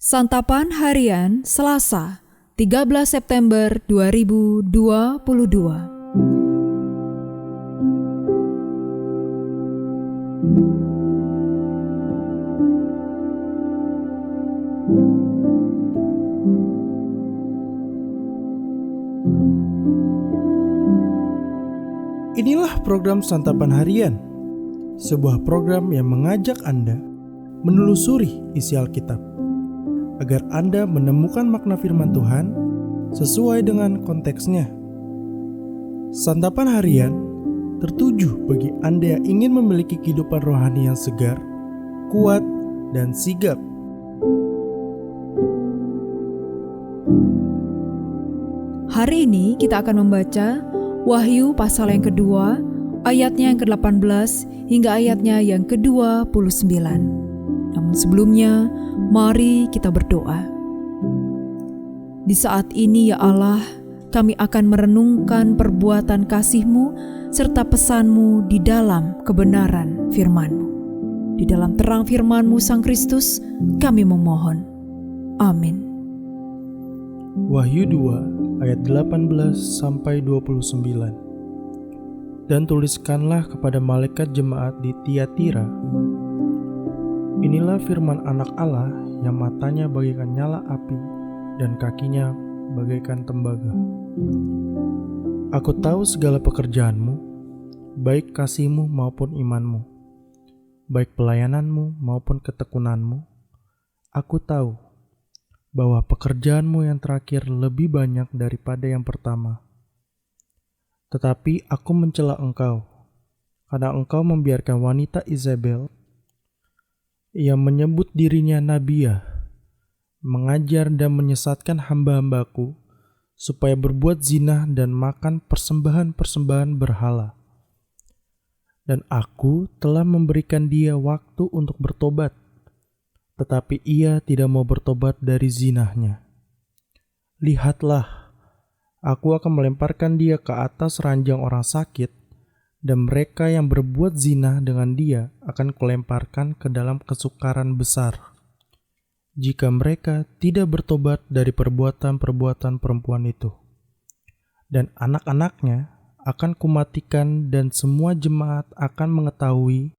Santapan Harian Selasa, 13 September 2022. Inilah program Santapan Harian, sebuah program yang mengajak Anda menelusuri isi Alkitab, agar Anda menemukan makna firman Tuhan sesuai dengan konteksnya. Santapan Harian tertuju bagi Anda yang ingin memiliki kehidupan rohani yang segar, kuat, dan sigap. Hari ini kita akan membaca Wahyu pasal yang kedua, ayatnya yang ke-18 hingga ayatnya yang ke-29. Namun sebelumnya, mari kita berdoa. Di saat ini ya Allah, kami akan merenungkan perbuatan kasih-Mu serta pesan-Mu di dalam kebenaran firman-Mu. Di dalam terang firman-Mu Sang Kristus, kami memohon. Amin. Wahyu 2 ayat 18-29. Dan tuliskanlah kepada malaikat jemaat di Tiatira, inilah firman Anak Allah yang matanya bagaikan nyala api dan kakinya bagaikan tembaga. Aku tahu segala pekerjaanmu, baik kasihmu maupun imanmu, baik pelayananmu maupun ketekunanmu. Aku tahu bahwa pekerjaanmu yang terakhir lebih banyak daripada yang pertama. Tetapi aku mencela engkau, karena engkau membiarkan wanita Izabel yang menyebut dirinya nabiah, mengajar dan menyesatkan hamba-hambaku supaya berbuat zina dan makan persembahan-persembahan berhala. Dan aku telah memberikan dia waktu untuk bertobat, tetapi ia tidak mau bertobat dari zinahnya. Lihatlah, aku akan melemparkan dia ke atas ranjang orang sakit, dan mereka yang berbuat zina dengan dia akan kulemparkan ke dalam kesukaran besar, jika mereka tidak bertobat dari perbuatan-perbuatan perempuan itu. Dan anak-anaknya akan kumatikan, dan semua jemaat akan mengetahui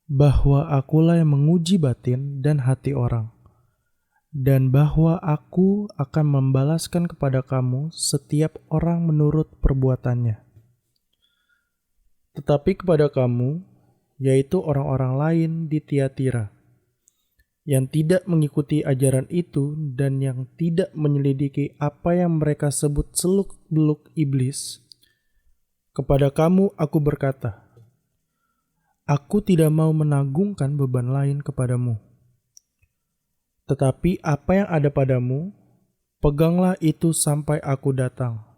bahwa akulah yang menguji batin dan hati orang, dan bahwa aku akan membalaskan kepada kamu setiap orang menurut perbuatannya. Tetapi kepada kamu, yaitu orang-orang lain di Tiatira, yang tidak mengikuti ajaran itu dan yang tidak menyelidiki apa yang mereka sebut seluk-beluk iblis, kepada kamu aku berkata, aku tidak mau menanggungkan beban lain kepadamu. Tetapi apa yang ada padamu, peganglah itu sampai aku datang.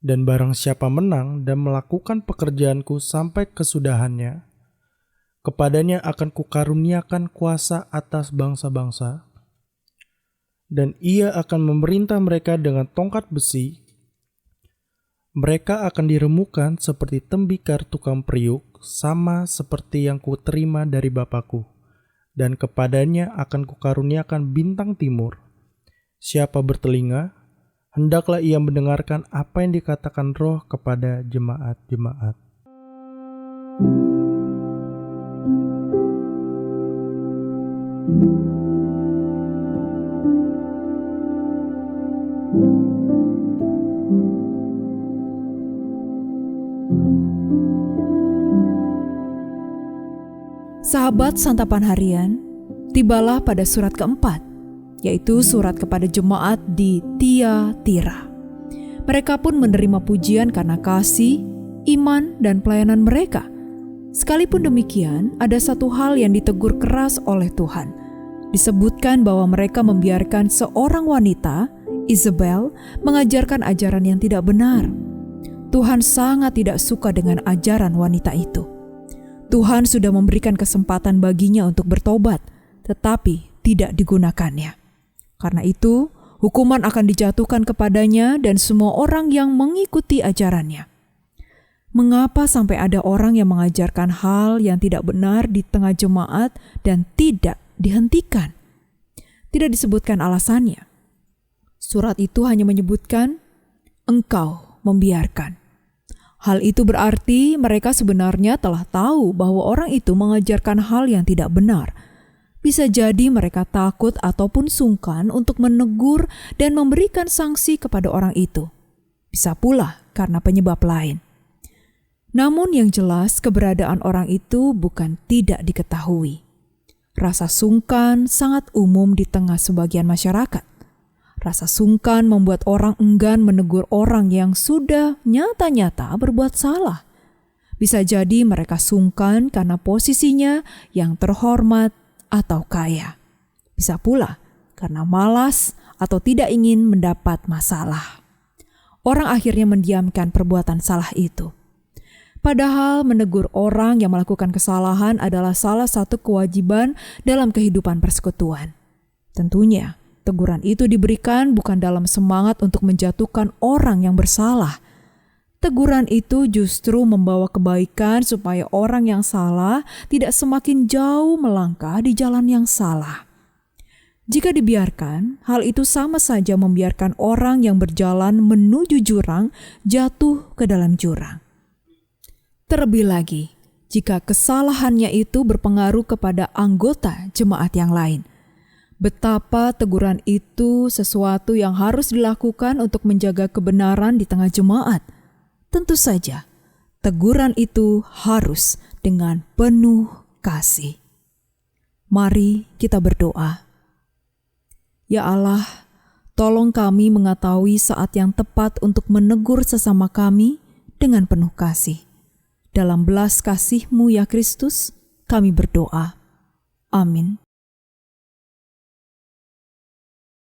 Dan barang siapa menang dan melakukan pekerjaanku sampai kesudahannya, kepadanya akan kukaruniakan kuasa atas bangsa-bangsa, dan ia akan memerintah mereka dengan tongkat besi. Mereka akan diremukan seperti tembikar tukang periuk, sama seperti yang kuterima dari Bapakku, dan kepadanya akan kukaruniakan bintang timur. Siapa bertelinga, hendaklah ia mendengarkan apa yang dikatakan Roh kepada jemaat-jemaat. Sahabat Santapan Harian, tibalah pada surat keempat, yaitu surat kepada jemaat di Tiatira. Mereka pun menerima pujian karena kasih, iman, dan pelayanan mereka. Sekalipun demikian, ada satu hal yang ditegur keras oleh Tuhan. Disebutkan bahwa mereka membiarkan seorang wanita, Izabel, mengajarkan ajaran yang tidak benar. Tuhan sangat tidak suka dengan ajaran wanita itu. Tuhan sudah memberikan kesempatan baginya untuk bertobat, tetapi tidak digunakannya. Karena itu, hukuman akan dijatuhkan kepadanya dan semua orang yang mengikuti ajarannya. Mengapa sampai ada orang yang mengajarkan hal yang tidak benar di tengah jemaat dan tidak dihentikan? Tidak disebutkan alasannya. Surat itu hanya menyebutkan, engkau membiarkan. Hal itu berarti mereka sebenarnya telah tahu bahwa orang itu mengajarkan hal yang tidak benar. Bisa jadi mereka takut ataupun sungkan untuk menegur dan memberikan sanksi kepada orang itu. Bisa pula karena penyebab lain. Namun yang jelas keberadaan orang itu bukan tidak diketahui. Rasa sungkan sangat umum di tengah sebagian masyarakat. Rasa sungkan membuat orang enggan menegur orang yang sudah nyata-nyata berbuat salah. Bisa jadi mereka sungkan karena posisinya yang terhormat atau kaya. Bisa pula karena malas atau tidak ingin mendapat masalah. Orang akhirnya mendiamkan perbuatan salah itu. Padahal menegur orang yang melakukan kesalahan adalah salah satu kewajiban dalam kehidupan persekutuan. Tentunya, teguran itu diberikan bukan dalam semangat untuk menjatuhkan orang yang bersalah. Teguran itu justru membawa kebaikan supaya orang yang salah tidak semakin jauh melangkah di jalan yang salah. Jika dibiarkan, hal itu sama saja membiarkan orang yang berjalan menuju jurang jatuh ke dalam jurang. Terlebih lagi, jika kesalahannya itu berpengaruh kepada anggota jemaat yang lain. Betapa teguran itu sesuatu yang harus dilakukan untuk menjaga kebenaran di tengah jemaat. Tentu saja, teguran itu harus dengan penuh kasih. Mari kita berdoa. Ya Allah, tolong kami mengetahui saat yang tepat untuk menegur sesama kami dengan penuh kasih. Dalam belas kasih-Mu ya Kristus, kami berdoa. Amin.